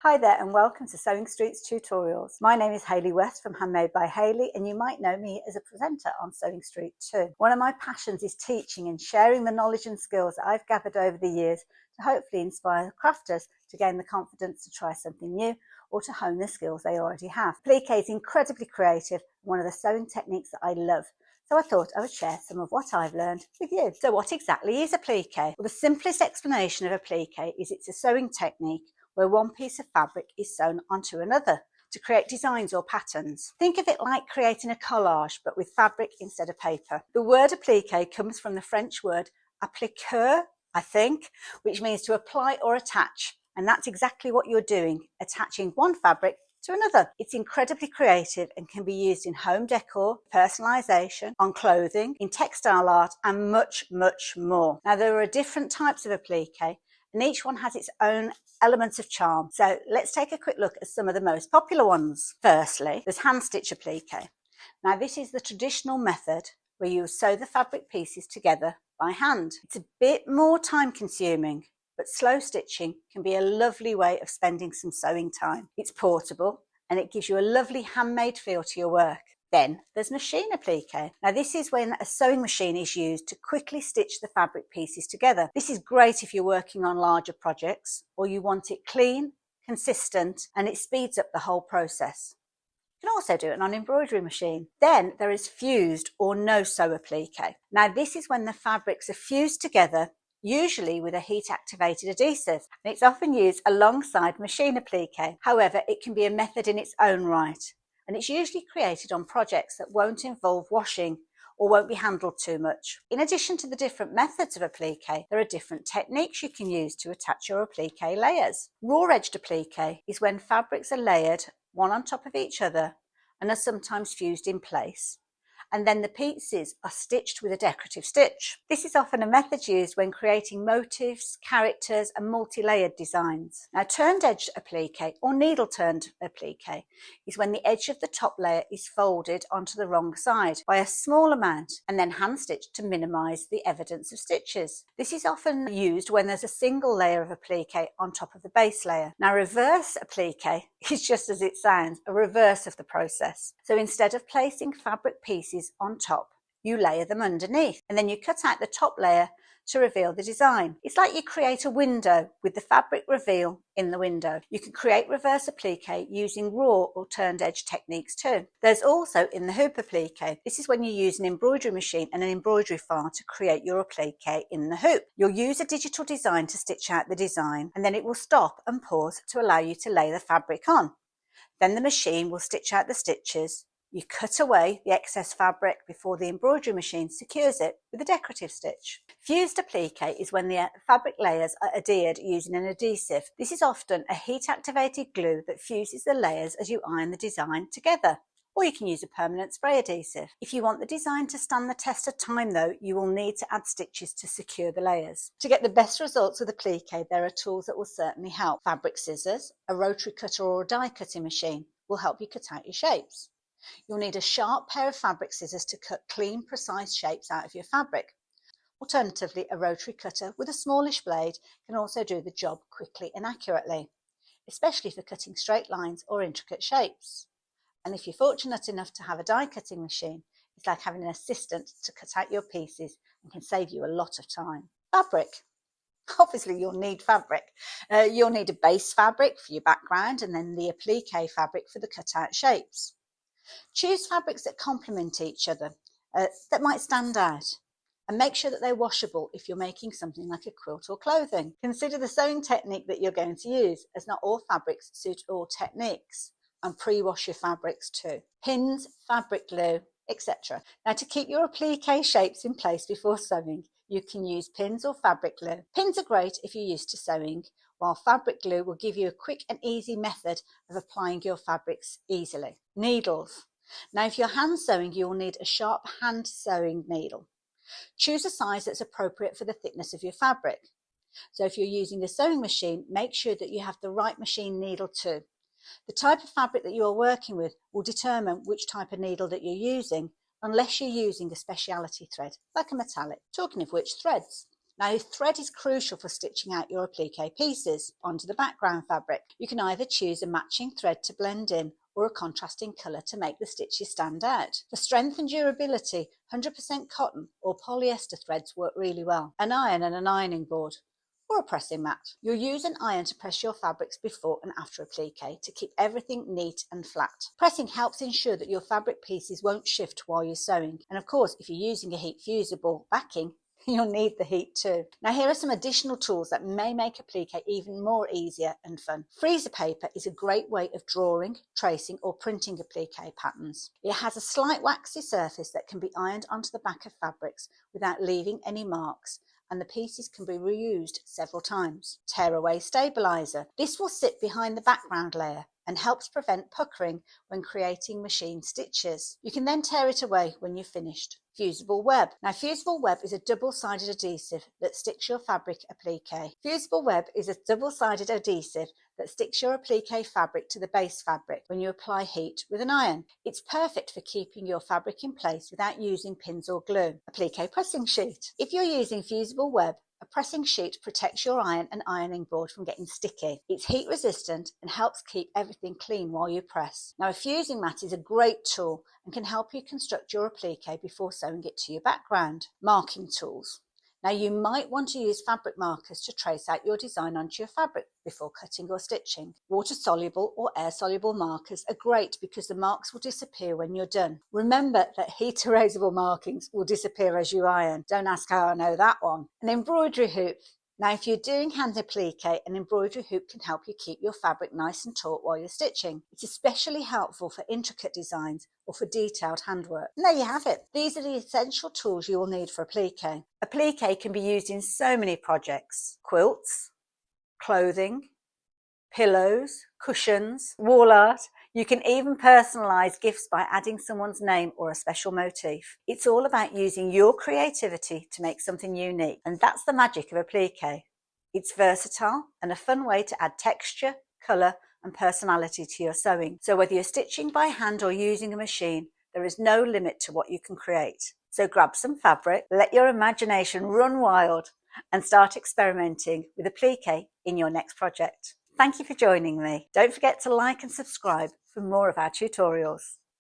Hi there and welcome to Sewing Street's tutorials. My name is Hayley West from Handmade by Hayley, and you might know me as a presenter on Sewing Street too. One of my passions is teaching and sharing the knowledge and skills that I've gathered over the years to hopefully inspire crafters to gain the confidence to try something new or to hone the skills they already have. Appliqué is incredibly creative, one of the sewing techniques that I love. So I thought I would share some of what I've learned with you. So what exactly is appliqué? Well, the simplest explanation of appliqué is it's a sewing technique where one piece of fabric is sewn onto another to create designs or patterns. Think of it like creating a collage, but with fabric instead of paper. The word appliqué comes from the French word appliquer, I think, which means to apply or attach. And that's exactly what you're doing, attaching one fabric to another. It's incredibly creative and can be used in home decor, personalisation, on clothing, in textile art, and much, much more. Now, there are different types of appliqué, and each one has its own elements of charm. So let's take a quick look at some of the most popular ones. Firstly, there's hand stitch appliqué. Now, this is the traditional method where you sew the fabric pieces together by hand. It's a bit more time consuming, but slow stitching can be a lovely way of spending some sewing time. It's portable and it gives you a lovely handmade feel to your work. Then there's machine appliqué. Now, this is when a sewing machine is used to quickly stitch the fabric pieces together. This is great if you're working on larger projects or you want it clean, consistent, and it speeds up the whole process. You can also do it on an embroidery machine. Then there is fused or no-sew appliqué. Now, this is when the fabrics are fused together, usually with a heat-activated adhesive, and it's often used alongside machine appliqué. However, it can be a method in its own right, and it's usually created on projects that won't involve washing or won't be handled too much. In addition to the different methods of appliqué, there are different techniques you can use to attach your appliqué layers. Raw-edged appliqué is when fabrics are layered one on top of each other and are sometimes fused in place, and then the pieces are stitched with a decorative stitch. This is often a method used when creating motifs, characters, and multi-layered designs. Now, turned edge appliqué or needle turned appliqué is when the edge of the top layer is folded onto the wrong side by a small amount and then hand stitched to minimize the evidence of stitches. This is often used when there's a single layer of appliqué on top of the base layer. Now, reverse appliqué is just as it sounds, a reverse of the process. So instead of placing fabric pieces on top, you layer them underneath, and then you cut out the top layer to reveal the design. It's like you create a window with the fabric reveal in the window. You can create reverse appliqué using raw or turned edge techniques too. There's also in the hoop appliqué. This is when you use an embroidery machine and an embroidery file to create your appliqué in the hoop. You'll use a digital design to stitch out the design, and then it will stop and pause to allow you to lay the fabric on. Then the machine will stitch out the stitches. You cut away the excess fabric before the embroidery machine secures it with a decorative stitch. Fused appliqué is when the fabric layers are adhered using an adhesive. This is often a heat-activated glue that fuses the layers as you iron the design together. Or you can use a permanent spray adhesive. If you want the design to stand the test of time though, you will need to add stitches to secure the layers. To get the best results with appliqué, there are tools that will certainly help. Fabric scissors, a rotary cutter or a die cutting machine will help you cut out your shapes. You'll need a sharp pair of fabric scissors to cut clean, precise shapes out of your fabric. Alternatively, a rotary cutter with a smallish blade can also do the job quickly and accurately, especially for cutting straight lines or intricate shapes. And if you're fortunate enough to have a die cutting machine, it's like having an assistant to cut out your pieces and can save you a lot of time. Fabric. Obviously, you'll need fabric. You'll need a base fabric for your background and then the appliqué fabric for the cut-out shapes. Choose fabrics that complement each other, that might stand out, and make sure that they're washable if you're making something like a quilt or clothing. Consider the sewing technique that you're going to use, as not all fabrics suit all techniques, and pre-wash your fabrics too. Pins, fabric glue, etc. Now, to keep your appliqué shapes in place before sewing, you can use pins or fabric glue. Pins are great if you're used to sewing, while fabric glue will give you a quick and easy method of applying your fabrics easily. Needles. Now, if you're hand sewing, you will need a sharp hand sewing needle. Choose a size that's appropriate for the thickness of your fabric. So if you're using a sewing machine, make sure that you have the right machine needle too. The type of fabric that you are working with will determine which type of needle that you're using, unless you're using a speciality thread, like a metallic. Talking of which, threads. Now, thread is crucial for stitching out your appliqué pieces onto the background fabric. You can either choose a matching thread to blend in or a contrasting colour to make the stitches stand out. For strength and durability, 100% cotton or polyester threads work really well. An iron and an ironing board, or a pressing mat. You'll use an iron to press your fabrics before and after appliqué to keep everything neat and flat. Pressing helps ensure that your fabric pieces won't shift while you're sewing. And of course, if you're using a heat fusible backing, you'll need the heat too. Now here are some additional tools that may make appliqué even more easier and fun. Freezer paper is a great way of drawing, tracing or printing appliqué patterns. It has a slight waxy surface that can be ironed onto the back of fabrics without leaving any marks, and the pieces can be reused several times. Tearaway stabilizer. This will sit behind the background layer and helps prevent puckering when creating machine stitches. You can then tear it away when you're finished. Fusible web. Now, fusible web is a double-sided adhesive that sticks your fabric appliqué. Fusible web is a double-sided adhesive that sticks your appliqué fabric to the base fabric when you apply heat with an iron. It's perfect for keeping your fabric in place without using pins or glue. Appliqué pressing sheet. If you're using fusible web, a pressing sheet protects your iron and ironing board from getting sticky. It's heat resistant and helps keep everything clean while you press. Now, a fusing mat is a great tool and can help you construct your appliqué before sewing it to your background. Marking tools. Now, you might want to use fabric markers to trace out your design onto your fabric before cutting or stitching. Water-soluble or air-soluble markers are great because the marks will disappear when you're done. Remember that heat-erasable markings will disappear as you iron. Don't ask how I know that one. An embroidery hoop. Now, if you're doing hand appliqué, an embroidery hoop can help you keep your fabric nice and taut while you're stitching. It's especially helpful for intricate designs or for detailed handwork. And there you have it. These are the essential tools you will need for appliqué. Appliqué can be used in so many projects: quilts, clothing, pillows, cushions, wall art. You can even personalise gifts by adding someone's name or a special motif. It's all about using your creativity to make something unique, and that's the magic of appliqué. It's versatile and a fun way to add texture, colour and personality to your sewing. So whether you're stitching by hand or using a machine, there is no limit to what you can create. So grab some fabric, let your imagination run wild and start experimenting with appliqué in your next project. Thank you for joining me. Don't forget to like and subscribe for more of our tutorials.